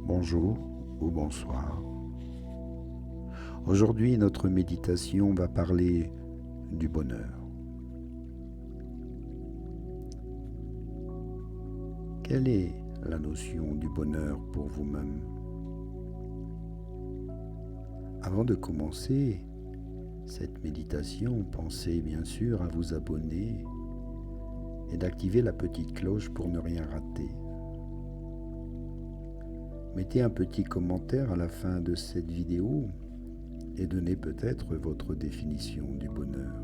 Bonjour ou bonsoir. Aujourd'hui, notre méditation va parler du bonheur. Quelle est la notion du bonheur pour vous-même? Avant de commencer cette méditation, pensez bien sûr à vous abonner et d'activer la petite cloche pour ne rien rater. Mettez un petit commentaire à la fin de cette vidéo et donnez peut-être votre définition du bonheur.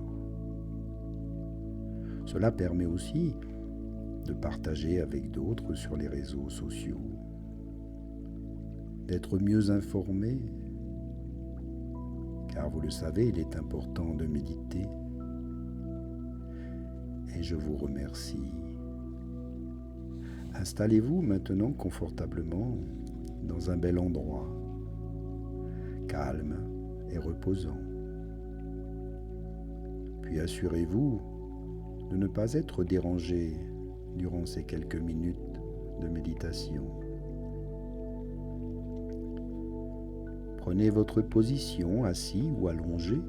Cela permet aussi de partager avec d'autres sur les réseaux sociaux, d'être mieux informé, car vous le savez, il est important de méditer. Et je vous remercie. Installez-vous maintenant confortablement dans un bel endroit, calme et reposant. Puis assurez-vous de ne pas être dérangé durant ces quelques minutes de méditation. Prenez votre position assis ou allongé,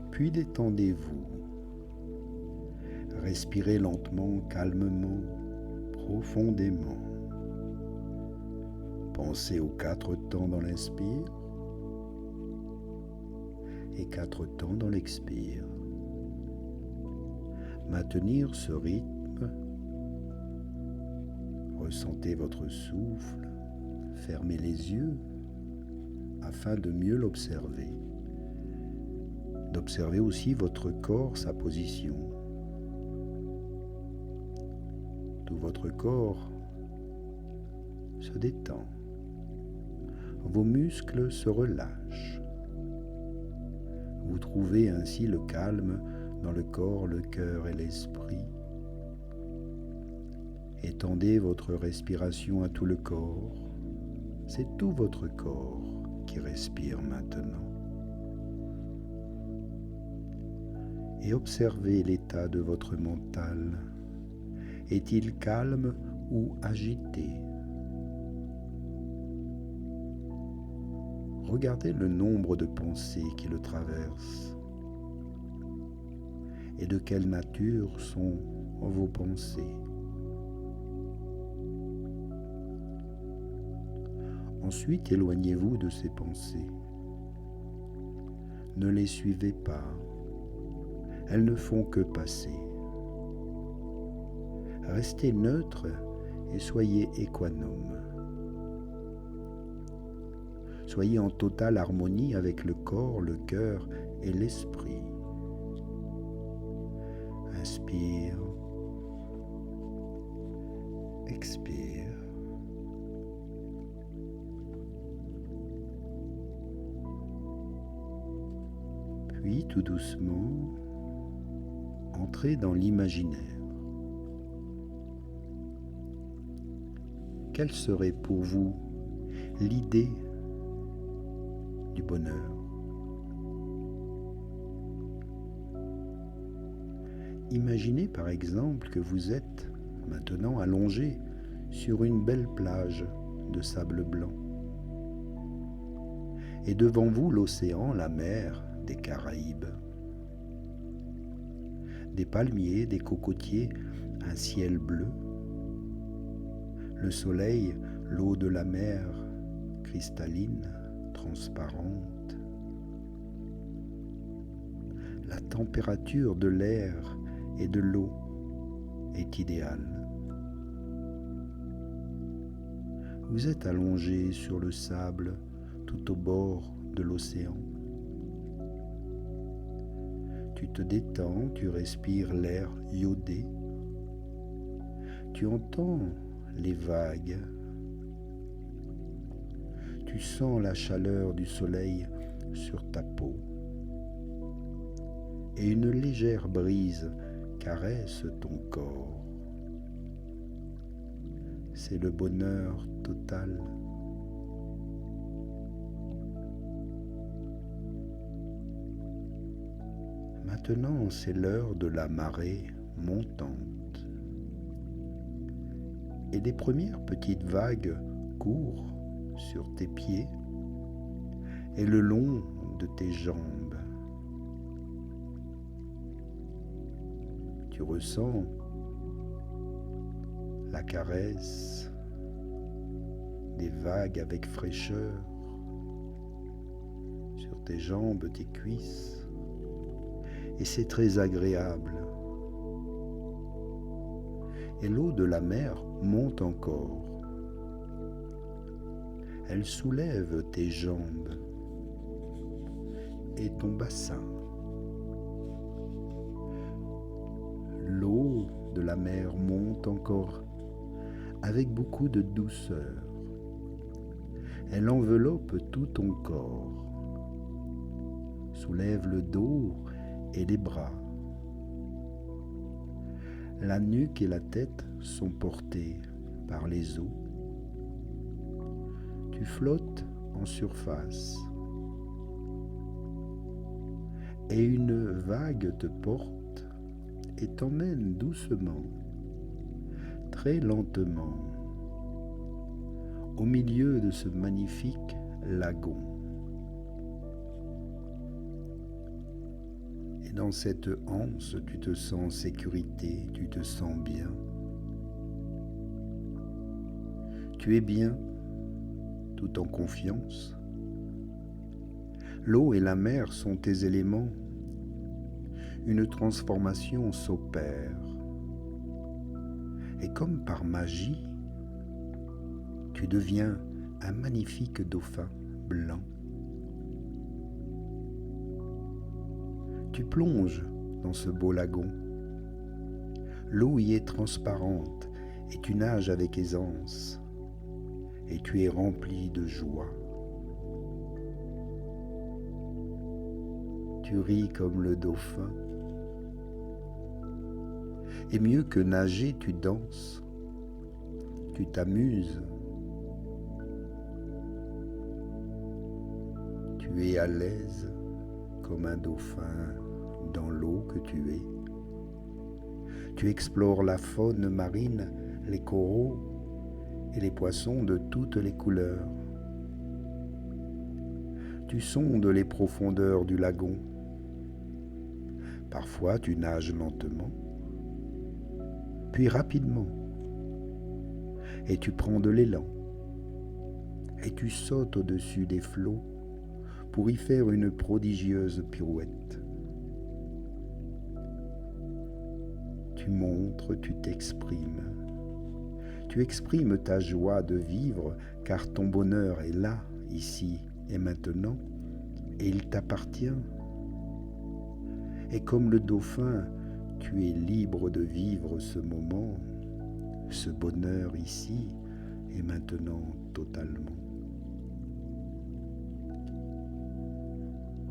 puis détendez-vous. Respirez lentement, calmement, profondément. Pensez aux 4 temps dans l'inspire et 4 temps dans l'expire. Maintenir ce rythme. Ressentez votre souffle. Fermez les yeux afin de mieux l'observer. D'observer aussi votre corps, sa position. Tout votre corps se détend. Vos muscles se relâchent. Vous trouvez ainsi le calme dans le corps, le cœur et l'esprit. Étendez votre respiration à tout le corps. C'est tout votre corps qui respire maintenant. Et observez l'état de votre mental. Est-il calme ou agité? Regardez le nombre de pensées qui le traversent. Et de quelle nature sont vos pensées? Ensuite, éloignez-vous de ces pensées. Ne les suivez pas. Elles ne font que passer. Restez neutre et soyez économe. Soyez en totale harmonie avec le corps, le cœur et l'esprit. Inspire, expire. Puis, tout doucement, entrez dans l'imaginaire. Quelle serait pour vous l'idée du bonheur? Imaginez par exemple que vous êtes maintenant allongé sur une belle plage de sable blanc. Et devant vous l'océan, la mer des Caraïbes. Des palmiers, des cocotiers, un ciel bleu. Le soleil, l'eau de la mer, cristalline, transparente. La température de l'air et de l'eau est idéale. Vous êtes allongé sur le sable tout au bord de l'océan. Tu te détends, tu respires l'air iodé. Tu entends les vagues. Tu sens la chaleur du soleil sur ta peau. Et une légère brise caresse ton corps. C'est le bonheur total. Maintenant, c'est l'heure de la marée montante. Et des premières petites vagues court sur tes pieds et le long de tes jambes. Tu ressens la caresse des vagues avec fraîcheur sur tes jambes, tes cuisses, et c'est très agréable. Et l'eau de la mer monte encore. Elle soulève tes jambes et ton bassin. L'eau de la mer monte encore avec beaucoup de douceur. Elle enveloppe tout ton corps, soulève le dos et les bras. La nuque et la tête sont portées par les eaux. Tu flottes en surface et une vague te porte et t'emmène doucement, très lentement, au milieu de ce magnifique lagon. Et dans cette anse, tu te sens en sécurité, tu te sens bien. Tu es bien, tout en confiance. L'eau et la mer sont tes éléments. Une transformation s'opère. Et comme par magie, tu deviens un magnifique dauphin blanc. Tu plonges dans ce beau lagon. L'eau y est transparente et tu nages avec aisance. Et tu es rempli de joie. Tu ris comme le dauphin. Et mieux que nager, tu danses. Tu t'amuses. Tu es à l'aise comme un dauphin dans l'eau que tu es. Tu explores la faune marine, les coraux et les poissons de toutes les couleurs. Tu sondes les profondeurs du lagon. Parfois tu nages lentement, puis rapidement, et tu prends de l'élan, et tu sautes au-dessus des flots pour y faire une prodigieuse pirouette. Tu montres, tu t'exprimes. Tu exprimes ta joie de vivre car ton bonheur est là, ici et maintenant, et il t'appartient. Et comme le dauphin, tu es libre de vivre ce moment, ce bonheur ici et maintenant totalement.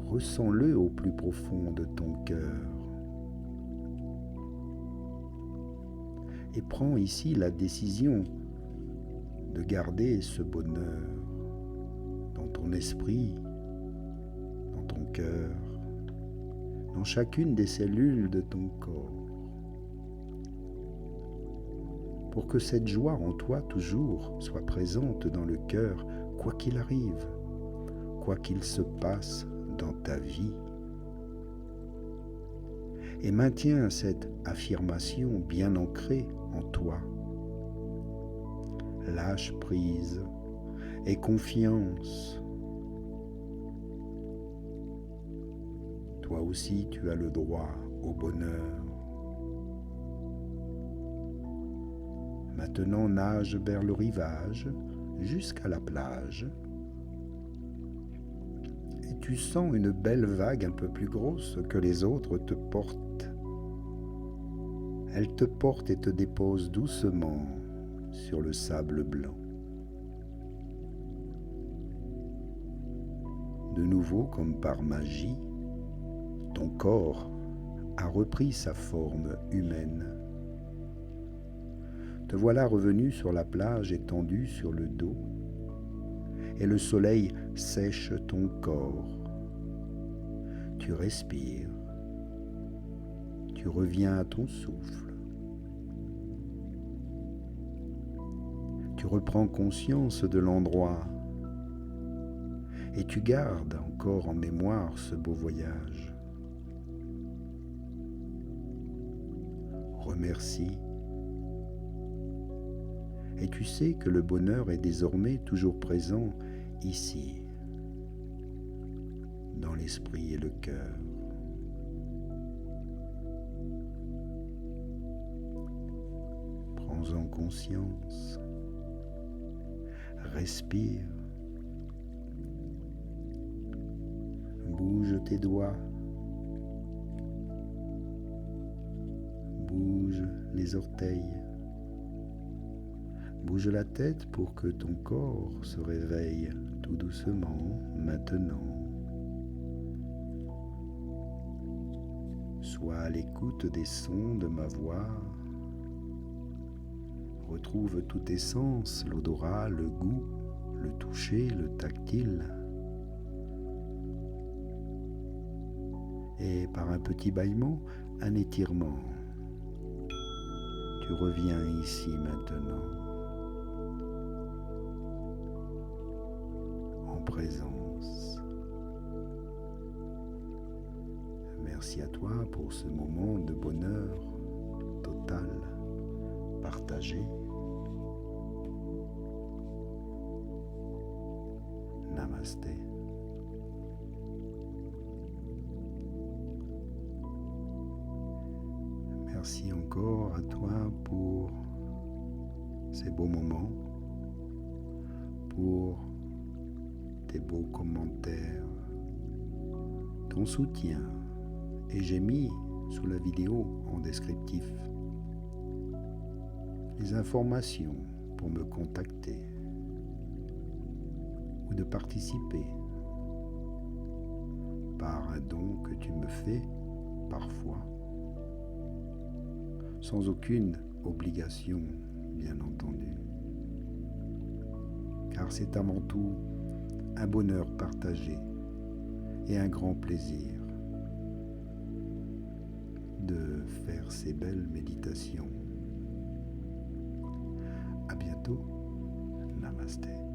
Ressens-le au plus profond de ton cœur. Et prends ici la décision de garder ce bonheur dans ton esprit, dans ton cœur, dans chacune des cellules de ton corps, pour que cette joie en toi toujours soit présente dans le cœur, quoi qu'il arrive, quoi qu'il se passe dans ta vie. Et maintiens cette affirmation bien ancrée en toi. Lâche prise et confiance. Toi aussi, tu as le droit au bonheur. Maintenant, nage vers le rivage jusqu'à la plage. Et tu sens une belle vague un peu plus grosse que les autres te porte. Elle te porte et te dépose doucement sur le sable blanc. De nouveau, comme par magie, ton corps a repris sa forme humaine. Te voilà revenu sur la plage étendu sur le dos, et le soleil sèche ton corps. Tu respires, tu reviens à ton souffle. Tu reprends conscience de l'endroit et tu gardes encore en mémoire ce beau voyage. Remercie. Et tu sais que le bonheur est désormais toujours présent ici, dans l'esprit et le cœur. Prends-en conscience. Respire. Bouge tes doigts. Bouge les orteils. Bouge la tête pour que ton corps se réveille tout doucement maintenant. Sois à l'écoute des sons de ma voix. Retrouve tous tes sens, l'odorat, le goût, le toucher, le tactile. Et par un petit bâillement, un étirement. Tu reviens ici maintenant, en présence. Merci à toi pour ce moment de bonheur total, partagé. Namasté. Merci encore à toi pour ces beaux moments, pour tes beaux commentaires, ton soutien. Et j'ai mis sous la vidéo en descriptif les informations pour me contacter ou de participer par un don que tu me fais parfois, sans aucune obligation, bien entendu, car c'est avant tout un bonheur partagé et un grand plaisir de faire ces belles méditations. À bientôt. Namasté.